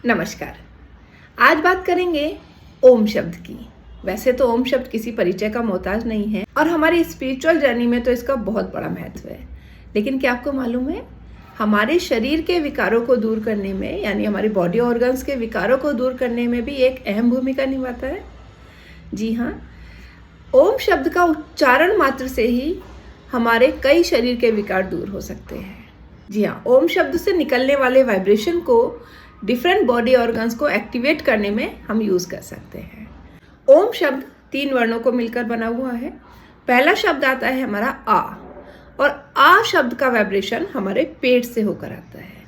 नमस्कार। आज बात करेंगे ओम शब्द की। वैसे तो ओम शब्द किसी परिचय का मोहताज नहीं है और हमारी स्पिरिचुअल जर्नी में तो इसका बहुत बड़ा महत्व है। लेकिन क्या आपको मालूम है, हमारे शरीर के विकारों को दूर करने में, यानी हमारी बॉडी ऑर्गन्स के विकारों को दूर करने में भी एक अहम भूमिका निभाता है। जी हाँ, ओम शब्द का उच्चारण मात्र से ही हमारे कई शरीर के विकार दूर हो सकते हैं। जी हाँ, ओम शब्द से निकलने वाले वाइब्रेशन को डिफरेंट बॉडी ऑर्गन्स को एक्टिवेट करने में हम यूज़ कर सकते हैं। ओम शब्द 3 वर्णों को मिलकर बना हुआ है। पहला शब्द आता है हमारा आ, और आ शब्द का वाइब्रेशन हमारे पेट से होकर आता है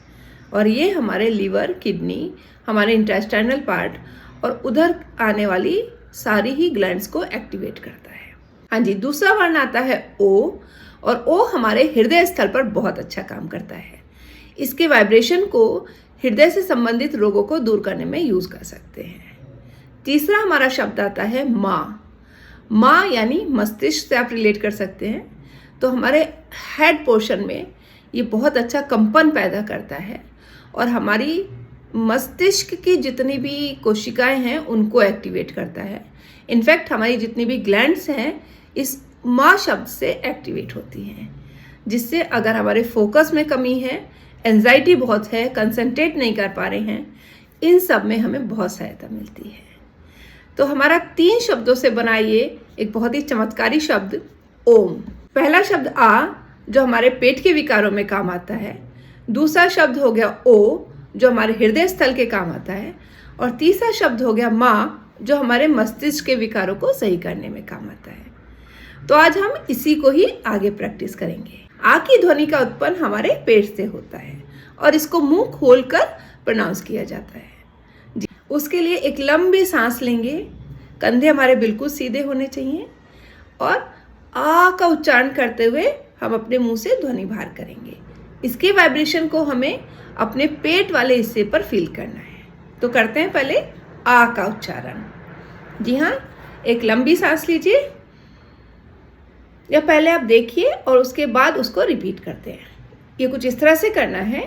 और ये हमारे लीवर, किडनी, हमारे इंटेस्टाइनल पार्ट और उधर आने वाली सारी ही ग्लैंड्स को एक्टिवेट करता है। हाँ जी, दूसरा वर्ण आता है ओ, और ओ हमारे हृदय स्थल पर बहुत अच्छा काम करता है। इसके वाइब्रेशन को हृदय से संबंधित रोगों को दूर करने में यूज कर सकते हैं। तीसरा हमारा शब्द आता है माँ। माँ यानी मस्तिष्क से आप रिलेट कर सकते हैं। तो हमारे हेड पोर्शन में ये बहुत अच्छा कंपन पैदा करता है और हमारी मस्तिष्क की जितनी भी कोशिकाएं हैं उनको एक्टिवेट करता है। इनफैक्ट हमारी जितनी भी ग्लैंड्स हैं इस माँ शब्द से एक्टिवेट होती हैं, जिससे अगर हमारे फोकस में कमी है, एंजाइटी बहुत है, कंसंट्रेट नहीं कर पा रहे हैं, इन सब में हमें बहुत सहायता मिलती है। तो हमारा 3 शब्दों से बना ये एक बहुत ही चमत्कारी शब्द ओम। पहला शब्द आ, जो हमारे पेट के विकारों में काम आता है। दूसरा शब्द हो गया ओ, जो हमारे हृदय स्थल के काम आता है। और तीसरा शब्द हो गया माँ, जो हमारे मस्तिष्क के विकारों को सही करने में काम आता है। तो आज हम इसी को ही आगे प्रैक्टिस करेंगे। आ की ध्वनि का उत्पन्न हमारे पेट से होता है और इसको मुंह खोलकर प्रोनाउंस किया जाता है। जी, उसके लिए एक लंबी सांस लेंगे। कंधे हमारे बिल्कुल सीधे होने चाहिए और आ का उच्चारण करते हुए हम अपने मुंह से ध्वनि बाहर करेंगे। इसके वाइब्रेशन को हमें अपने पेट वाले हिस्से पर फील करना है। तो करते हैं पहले आ का उच्चारण। जी हाँ, एक लंबी सांस लीजिए, या पहले आप देखिए और उसके बाद उसको रिपीट करते हैं। ये कुछ इस तरह से करना है।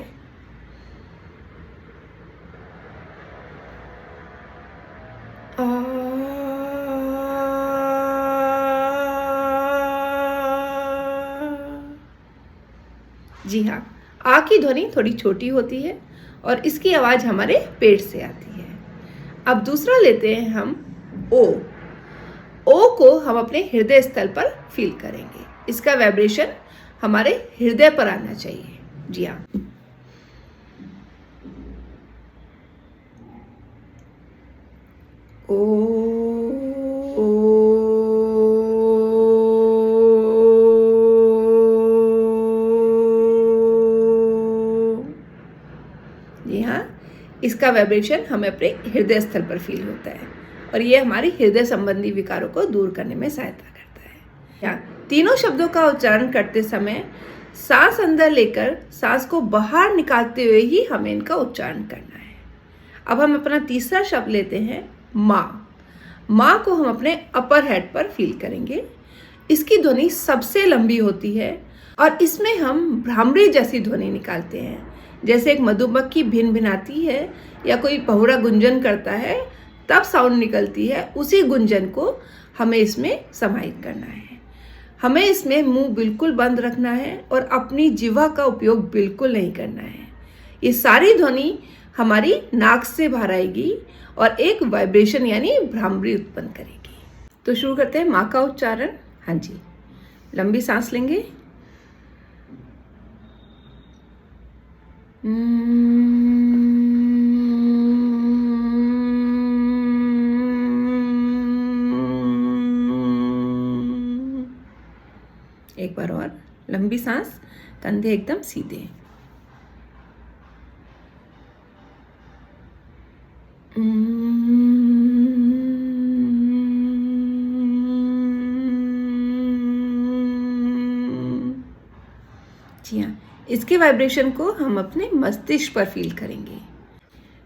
जी हाँ, आ की ध्वनि थोड़ी छोटी होती है और इसकी आवाज हमारे पेट से आती है। अब दूसरा लेते हैं हम ओ। ओ को हम अपने हृदय स्थल पर फील करेंगे। इसका वाइब्रेशन हमारे हृदय पर आना चाहिए। जी हाँ, ओ। जी हाँ, इसका वाइब्रेशन हमें अपने हृदय स्थल पर फील होता है और ये हमारी हृदय संबंधी विकारों को दूर करने में सहायता करता है। यहाँ तीनों शब्दों का उच्चारण करते समय सांस अंदर लेकर सांस को बाहर निकालते हुए ही हमें इनका उच्चारण करना है। अब हम अपना तीसरा शब्द लेते हैं माँ। माँ को हम अपने अपर हेड पर फील करेंगे। इसकी ध्वनि सबसे लंबी होती है और इसमें हम भ्रामरी जैसी ध्वनि निकालते हैं। जैसे एक मधुमक्खी भिन भिनाती है या कोई बहुरा गुंजन करता है तब साउंड निकलती है, उसी गुंजन को हमें इसमें समाहित करना है। हमें इसमें मुंह बिल्कुल बंद रखना है और अपनी जिह्वा का उपयोग बिल्कुल नहीं करना है। ये सारी ध्वनि हमारी नाक से बाहर आएगी और एक वाइब्रेशन यानी भ्रामरी उत्पन्न करेगी। तो शुरू करते हैं माँ का उच्चारण। हाँ जी, लंबी सांस लेंगे। एक बार और लंबी सांस, कंधे एकदम सीधे। जी हाँ, इसके वाइब्रेशन को हम अपने मस्तिष्क पर फील करेंगे।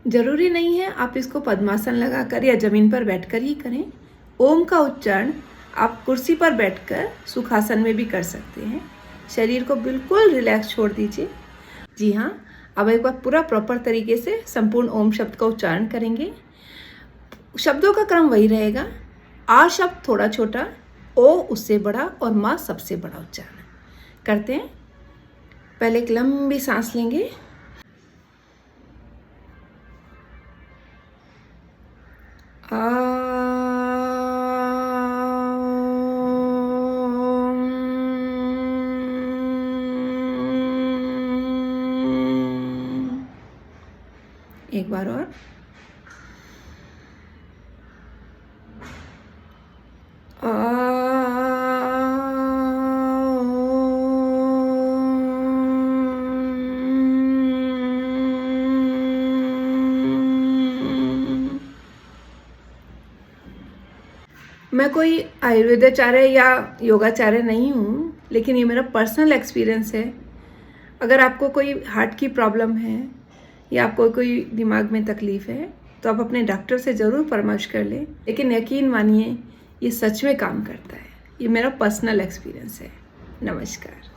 जरूरी नहीं है आप इसको पद्मासन लगाकर या जमीन पर बैठकर ही करें। ओम का उच्चारण आप कुर्सी पर बैठकर सुखासन में भी कर सकते हैं। शरीर को बिल्कुल रिलैक्स छोड़ दीजिए। जी हाँ, अब एक बार पूरा प्रॉपर तरीके से संपूर्ण ओम शब्द का उच्चारण करेंगे। शब्दों का क्रम वही रहेगा। आ शब्द थोड़ा छोटा, ओ उससे बड़ा और माँ सबसे बड़ा उच्चारण करते हैं। पहले एक लंबी सांस लेंगे। एक बार और। मैं कोई आयुर्वेदाचार्य या योगाचार्य नहीं हूँ, लेकिन ये मेरा पर्सनल एक्सपीरियंस है। अगर आपको कोई हार्ट की प्रॉब्लम है या आपको कोई दिमाग में तकलीफ़ है तो आप अपने डॉक्टर से ज़रूर परामर्श कर लें, लेकिन यकीन मानिए ये सच में काम करता है। ये मेरा पर्सनल एक्सपीरियंस है। नमस्कार।